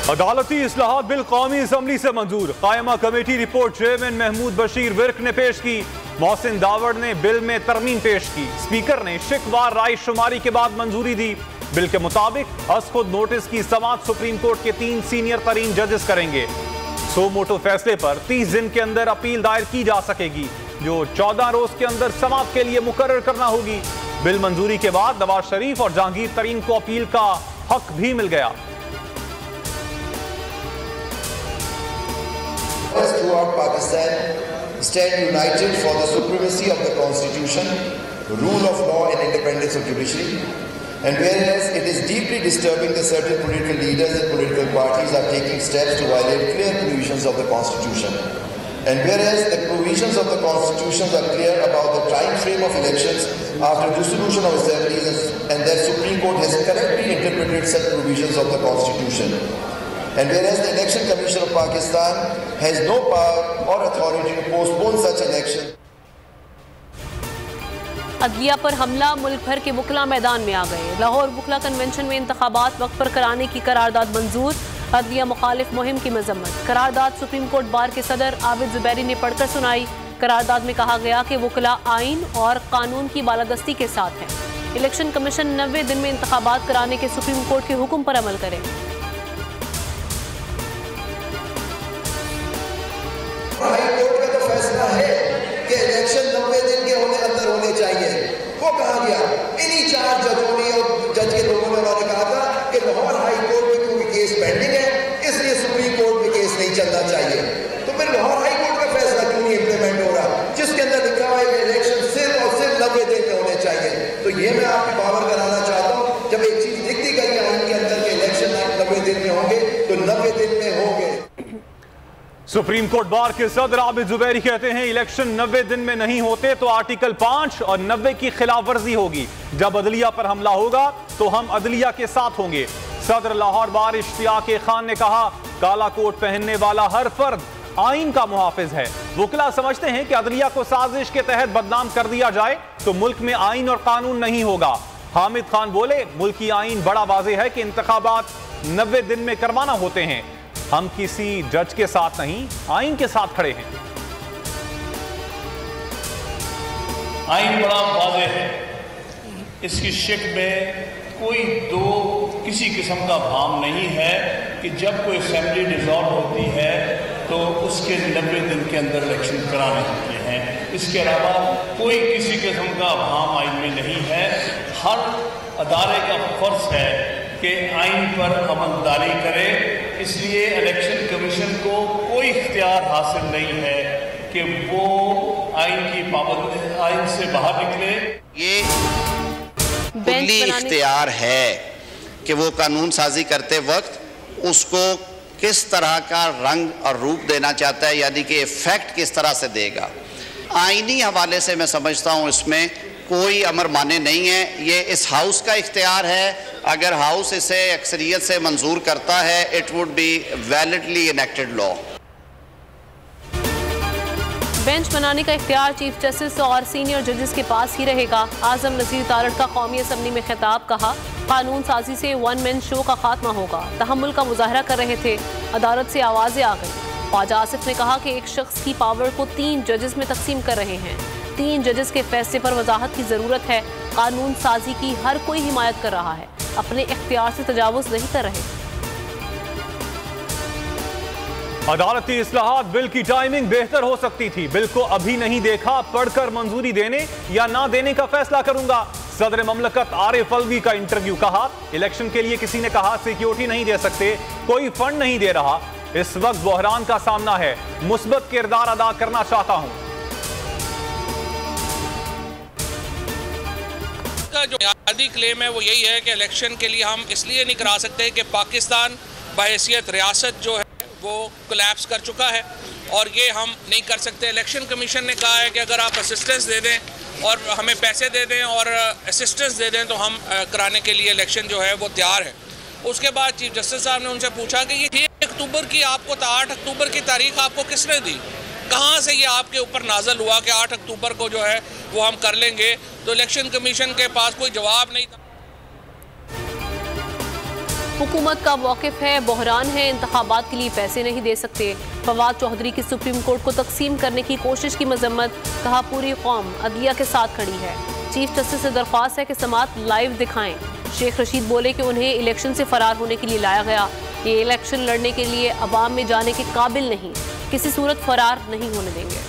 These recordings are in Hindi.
अदालती इस्लाहात बिल कौमी असम्बली से मंजूर। कायमा committee report chairman Mahmood Bashir Virk ने पेश की। मोहसिन दावड़ ने बिल में तरमीम पेश की। स्पीकर ने शिकवार राय शुमारी के बाद मंजूरी दी। बिल के मुताबिक अस खुद नोटिस की समाअत सुप्रीम कोर्ट के 3 सीनियर तरीन जजेस करेंगे। सो मोटो फैसले पर 30 दिन के अंदर अपील दायर की जा सकेगी, जो 14 रोज के अंदर समाअत के लिए मुकर्रर करना होगी। बिल मंजूरी के बाद नवाज शरीफ और जहांगीर तरीन को अपील का हक भी मिल गया। Throughout Pakistan stand united for the supremacy of the Constitution, rule of law and independence of judiciary. And whereas it is deeply disturbing that certain political leaders and political parties are taking steps to violate clear provisions of the Constitution. And whereas the provisions of the Constitution are clear about the time frame of elections after dissolution of assemblies and that Supreme Court has correctly interpreted such provisions of the Constitution. And whereas the Election Commission of Pakistan has no power or authority to postpone such elections. अदलिया पर हमला, मुल्क भर के वकला मैदान में आ गए। लाहौर वकला कन्वेंशन में इंतखाबात वक्त पर कराने की करारदाद मंजूर। अदलिया मुखालिफ मुहिम की मजम्मत। करारदाद सुप्रीम कोर्ट बार के सदर आबिद जुबैरी ने पढ़कर सुनाई। करारदाद में कहा गया कि वकला आइन और कानून की बालादस्ती के साथ है। इलेक्शन कमीशन 90 दिन में इंतखाबात कराने के सुप्रीम कोर्ट के हुक्म पर अमल करे। हाई कोर्ट का तो फैसला है कि इलेक्शन 90 दिन के अंदर होने चाहिए। वो कहा गया इन्हीं 4 जजों ने और जज के लोगों ने उन्होंने कहा था कि लाहौर हाई कोर्ट में क्योंकि केस पेंडिंग है इसलिए सुप्रीम कोर्ट में केस नहीं चलना चाहिए। तो फिर लाहौर हाई कोर्ट का फैसला क्यों नहीं इम्प्लीमेंट हो रहा, जिसके अंदर लिखा हुआ है कि इलेक्शन सिर्फ और सिर्फ 90 दिन में होने चाहिए। तो ये मैं आपकी पावर कराना चाहता हूँ, जब एक चीज लिख दी गई आइन के अंदर के इलेक्शन 90 दिन में होंगे तो 90 दिन में होंगे। सुप्रीम कोर्ट बार के सदर आबिद जुबैरी कहते हैं इलेक्शन 90 दिन में नहीं होते तो आर्टिकल 5 और 90 की खिलाफ वर्जी होगी। जब अदलिया पर हमला होगा तो हम अदलिया के साथ होंगे। सदर लाहौर बार इश्तियाक खान ने कहा काला कोट पहनने वाला हर फर्द आइन का मुहाफिज है। वकला समझते हैं कि अदलिया को साजिश के तहत बदनाम कर दिया जाए तो मुल्क में आइन और कानून नहीं होगा। हामिद खान बोले मुल्की आइन बड़ा वाज़ेह है कि इंतखाबात 90 दिन में करवाना होते हैं। हम किसी जज के साथ नहीं आइन के साथ खड़े हैं। आइन बड़ा वाज़ेह है, इसकी शिक में कोई किसी किस्म का भाम नहीं है कि जब कोई असेंबली डिसॉल्व होती है तो उसके 90 दिन के अंदर इलेक्शन कराने होते हैं। इसके अलावा कोई किसी किस्म का भाम आइन में नहीं है। हर अदारे का फर्ज है कि आइन पर अमलदारी करे, इसलिए इलेक्शन कमीशन को कोई इख्तियार हासिल नहीं है कि वो आइन से बाहर निकले। ये कुल्ली इख्तियार है कि वो कानून साजी करते वक्त उसको किस तरह का रंग और रूप देना चाहता है, यानी कि इफेक्ट किस तरह से देगा। आइनी हवाले से मैं समझता हूँ इसमें कोई अमर माने नहीं है। ये इस हाउस का इख्तियार है। अगर हाउस इसे अक्सरियत से मंजूर करता है it would be validly enacted law. Bench बनाने का इख्तियार चीफ जस्टिस और सीनियर जजेस के पास ही रहेगा। आजम नजीर तारड़ का कौमी असम्बली में खिताब, कहा कानून साजी से वन मैन शो का खात्मा होगा। तहम्मुल का मुजाहरा कर रहे थे, अदालत से आवाजें आ गई। ख्वाजा आसिफ ने कहा कि एक शख्स की पावर को 3 जजेस में तकसीम कर रहे हैं। 3 जजेस के फैसले पर वजाहत की जरूरत है। कानून साजी की हर कोई हिमायत कर रहा है, अपने इख्तियार से तजावुज नहीं कर रहे। अदालती इस्लाहात बिल की टाइमिंग बेहतर हो सकती थी। बिल को अभी नहीं देखा, पढ़कर मंजूरी देने या ना देने का फैसला करूंगा। सदर ममलकत आरिफ अलवी का इंटरव्यू, कहा इलेक्शन के लिए किसी ने कहा सिक्योरिटी नहीं दे सकते, कोई फंड नहीं दे रहा। इस वक्त बहरान का सामना है, मुस्बत किरदार अदा करना चाहता हूं। जो बुनियादी क्लेम है वो यही है कि इलेक्शन के लिए हम इसलिए नहीं करा सकते कि पाकिस्तान बहैसियत रियासत जो है वो कोलैप्स कर चुका है और ये हम नहीं कर सकते। इलेक्शन कमीशन ने कहा है कि अगर आप असिस्टेंस दे दें और हमें पैसे दे दें और असिस्टेंस दे दें तो हम कराने के लिए इलेक्शन जो है वो तैयार है। उसके बाद चीफ जस्टिस साहब ने उनसे पूछा कि ये 6 अक्टूबर की आपको 8 अक्टूबर की तारीख आपको किसने दी, कहाँ से ये आपके ऊपर नाजल हुआ कि 8 अक्टूबर को जो है वो हम कर लेंगे। तो इलेक्शन कमीशन के पास कोई जवाब नहीं था। हुकूमत का मौक़िफ़ है, बहरान है, इंतखाबात के लिए पैसे नहीं दे सकते। फवाद चौधरी की सुप्रीम कोर्ट को तकसीम करने की कोशिश की मजम्मत, कहा पूरी कौम अदलिया के साथ खड़ी है। चीफ जस्टिस से दरख्वास्त है कि समात लाइव दिखाएं। शेख रशीद बोले कि उन्हें इलेक्शन से फरार होने के लिए लाया गया, ये इलेक्शन लड़ने के लिए अवाम में जाने के काबिल नहीं, किसी सूरत फरार नहीं होने देंगे।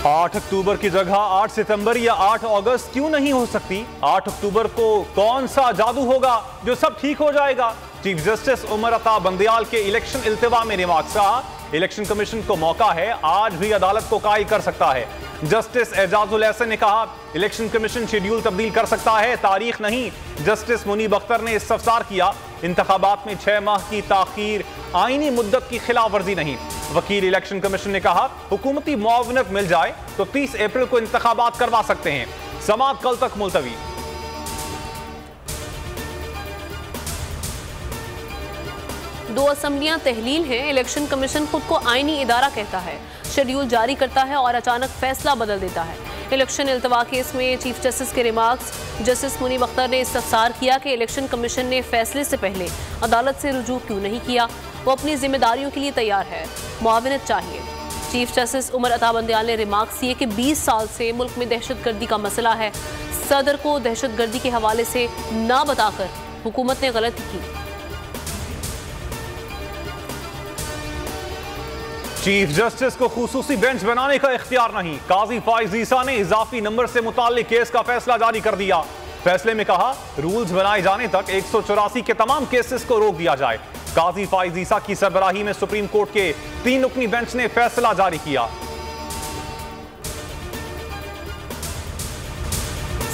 आठ अक्टूबर की जगह 8 सितंबर या 8 अगस्त क्यों नहीं हो सकती? 8 अक्टूबर को कौन सा जादू होगा जो सब ठीक हो जाएगा? चीफ जस्टिस उमर अता बंदयाल के इलेक्शन इल्तिवा में रिमार्क्स कहा, इलेक्शन कमीशन को मौका है, आज भी अदालत को कायल कर सकता है। जस्टिस एजाजुल एहसन ने कहा, इलेक्शन कमीशन शेड्यूल तब्दील कर सकता है, तारीख नहीं। जस्टिस मुनीब अख्तर ने इस्तफसार किया, इंतखाबात में 6 माह की ताखीर आईनी मुद्दत की खिलाफ वर्जी नहीं। वकील इलेक्शन कमीशन ने कहा, हुकूमती मुआवनत मिल जाए तो 30 अप्रैल को इंतखाबात करवा सकते हैं। समात कल तक मुलतवी। दो असम्बलियां तहलील हैं, इलेक्शन कमीशन खुद को आईनी इदारा कहता है, शेड्यूल जारी करता है और अचानक फैसला बदल देता है। इलेक्शन इल्तवा केस में चीफ जस्टिस के रिमार्क्स, जस्टिस मुनीब अख्तर ने इस्तफसार किया कि इलेक्शन कमीशन ने फैसले से पहले अदालत से रुजू क्यों नहीं किया, वो अपनी जिम्मेदारियों के लिए तैयार है, मुआवनत चाहिए। चीफ जस्टिस उमर अता बंदयाल ने रिमार्क्स किए कि 20 साल से मुल्क में दहशतगर्दी का मसला है, सदर को दहशतगर्दी के हवाले से ना बताकर हुकूमत ने गलती की। चीफ जस्टिस को खुसूसी बेंच बनाने का इख्तियार नहीं, काजी फाइज ईसा ने इजाफी नंबर से मुताल्लिक केस का फैसला जारी कर दिया। फैसले में कहा, रूल्स बनाए जाने तक 184 के तमाम केसेस को रोक दिया जाए। काजी फाइज ईसा की सरबराही में सुप्रीम कोर्ट के 3 रुकनी बेंच ने फैसला जारी किया।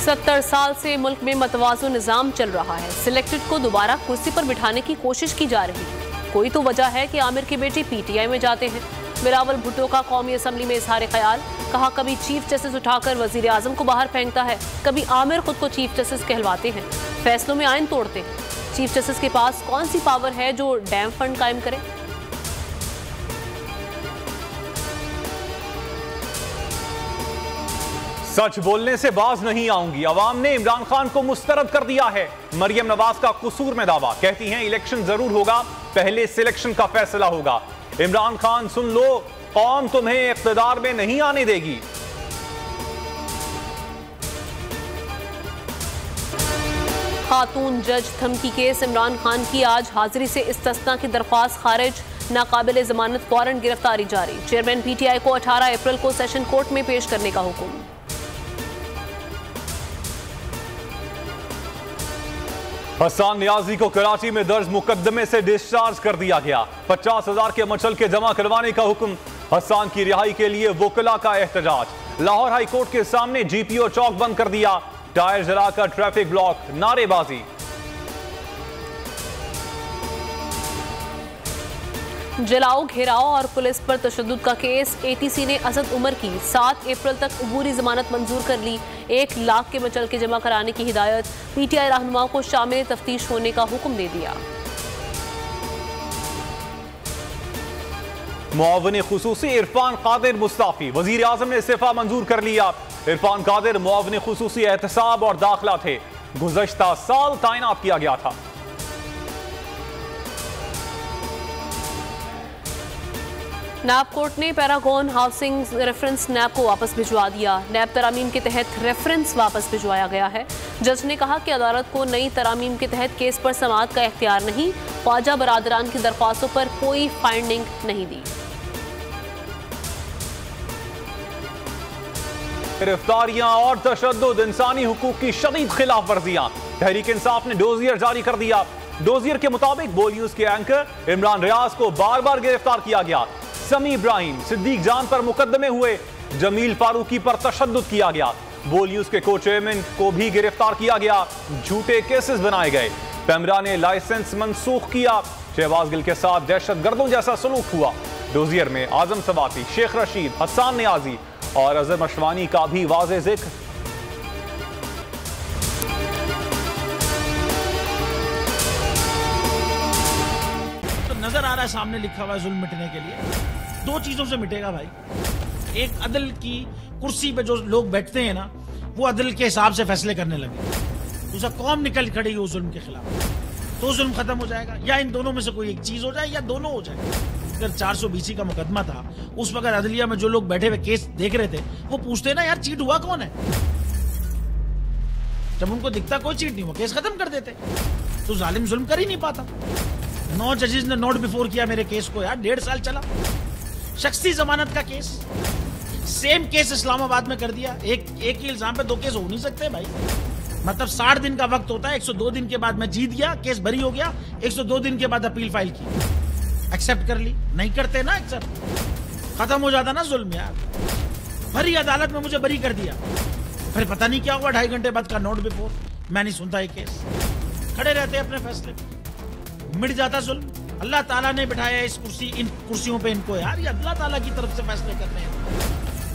70 साल से मुल्क में मतवाज़ो निज़ाम चल रहा है, सिलेक्टेड को दोबारा कुर्सी पर बिठाने की कोशिश की जा रही है। कोई तो वजह है कि आमिर के बेटे पीटीआई में जाते हैं। बिलावल भुट्टो का कौमी असम्बली में इजहार ख्याल, कहा कभी चीफ जस्टिस उठाकर वजीर आजम को बाहर फेंकता है, कभी आमिर खुद को चीफ जस्टिस कहलवाते हैं, फैसलों में आइन तोड़ते हैं। चीफ जस्टिस के पास कौन सी पावर है जो डैम फंड कायम करे? सच बोलने से बाज नहीं आऊंगी, अवाम ने इमरान खान को मुस्तरद कर दिया है। मरियम नवाज का कसूर में दावा, कहती हैं इलेक्शन जरूर होगा, पहले सिलेक्शन का फैसला होगा। इमरान खान सुन लो, कौम तुम्हें इख्तिदार में नहीं आने देगी। खातून जज धमकी केस, इमरान खान की आज हाजिरी से इस्तिस्ना की दरख्वास्त खारिज, नाकाबिल जमानत फौरन गिरफ्तारी जारी। चेयरमैन पीटीआई को 18 अप्रैल को सेशन कोर्ट में पेश करने का हुक्म। हसन नियाजी को कराची में दर्ज मुकदमे से डिस्चार्ज कर दिया गया। 50,000 के मचल के जमा करवाने का हुक्म। हसन की रिहाई के लिए वुकला का एहतजाज। लाहौर हाई कोर्ट के सामने जीपीओ चौक बंद कर दिया, टायर जलाकर ट्रैफिक ब्लॉक, नारेबाजी। जलाओ, घेराव और पुलिस पर तशद्दुद का केस, एटीसी ने असद उमर की 7 अप्रैल तक अबूरी जमानत मंजूर कर ली। 1 लाख के मचल के जमा कराने की हिदायत, पीटीआई रहनुमाओं को शामिल तफ्तीश होने का हुक्म दे दिया। मुआविन खुसूसी इरफान कादिर मुस्ताफी, वजीर आजम ने इस्तीफा मंजूर कर लिया। इरफान कादिर मुआविन खुसूसी एहतसाब और दाखिला थे, गुज़श्ता साल तैनात किया गया था। नैब कोर्ट ने पैरागॉन हाउसिंग रेफरेंस नैब को वापस भिजवा दिया। नैब तरामीम के तहत रेफरेंस वापस भिजवाया गया है। जज ने कहा कि अदालत को नई तरामीम के तहत केस पर समाअत का इख्तियार नहीं, ख्वाजा बरादरान की दरख्वास्तों पर कोई फाइंडिंग नहीं दी। गिरफ्तारियां और तशद्दुद, इंसानी हुकूक की शदीद खिलाफ वर्जियां। तहरीक इंसाफ ने डोजियर जारी कर दिया। डोजियर के मुताबिक बोल न्यूज के एंकर इमरान रियाज को बार बार गिरफ्तार किया गया। समी इब्राहिम, सिद्दीक जान पर मुकदमे हुए, जमील फारूकी पर तशद्दुद किया गया। बोल न्यूज के को चेयरमैन को भी गिरफ्तार किया गया, झूठे केसेस बनाए गए। पैमरा ने लाइसेंस मंसूख किया। शहबाज गिल के साथ दहशतगर्दों जैसा सलूक हुआ। डोजियर में आजम सवाती, शेख रशीद, हसन नियाजी और अजहर मशवानी का भी वाज़ेह जिक्र। नजर आ रहा है सामने लिखा हुआ है जुल्म मिटने के लिए। 2 चीजों से मिटेगा भाई। एक, अदल की कुर्सी पे जो लोग बैठते हैं ना, वो अदल के हिसाब से फैसले करने लगे, दूसरा कौम निकल खड़ी हो जुल्म के खिलाफ, तो जुल्म खत्म हो जाएगा। या इन दोनों में से कोई एक चीज हो जाए या दोनों हो जाए। अगर 420 का मुकदमा था, उस वक्त अदलिया में जो लोग बैठे हुए केस देख रहे थे वो पूछते ना यार चीट हुआ कौन है, जब उनको दिखता कोई चीट नहीं हुआ केस खत्म कर देते। तो जालिम जुल्म कर ही नहीं पाता। 9 जजेस ने नोट बिफोर किया मेरे केस को यार, 1.5 साल चला। शख्सी जमानत का केस, सेम केस इस्लामाबाद में कर दिया। एक ही इल्जाम पे 2 केस हो नहीं सकते भाई। मतलब 60 दिन का वक्त होता है, 102 दिन के बाद मैं जीत गया, केस बरी हो गया, 102 दिन के बाद अपील फाइल की, एक्सेप्ट कर ली। नहीं करते ना एक्सेप्ट, खत्म हो जाता ना जुल्म यार। भरी अदालत में मुझे बरी कर दिया, फिर पता नहीं क्या हुआ 2.5 घंटे बाद का नोट बिफोर, मैं नहीं सुनता ये केस। खड़े रहते अपने फैसले पे, मिट जाता जुल्म। अल्लाह ताला ने बिठाया इन कुर्सियों पे इनको यार, ये अल्लाह ताला की तरफ से फैसले करने हैं।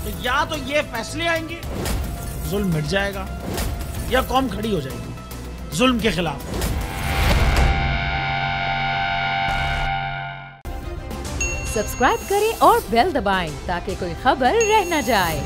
तो या तो ये फैसले आएंगे, जुल्म मिट जाएगा, या कौम खड़ी हो जाएगी जुल्म के खिलाफ। सब्सक्राइब करें और बेल दबाएं ताकि कोई खबर रह न जाए।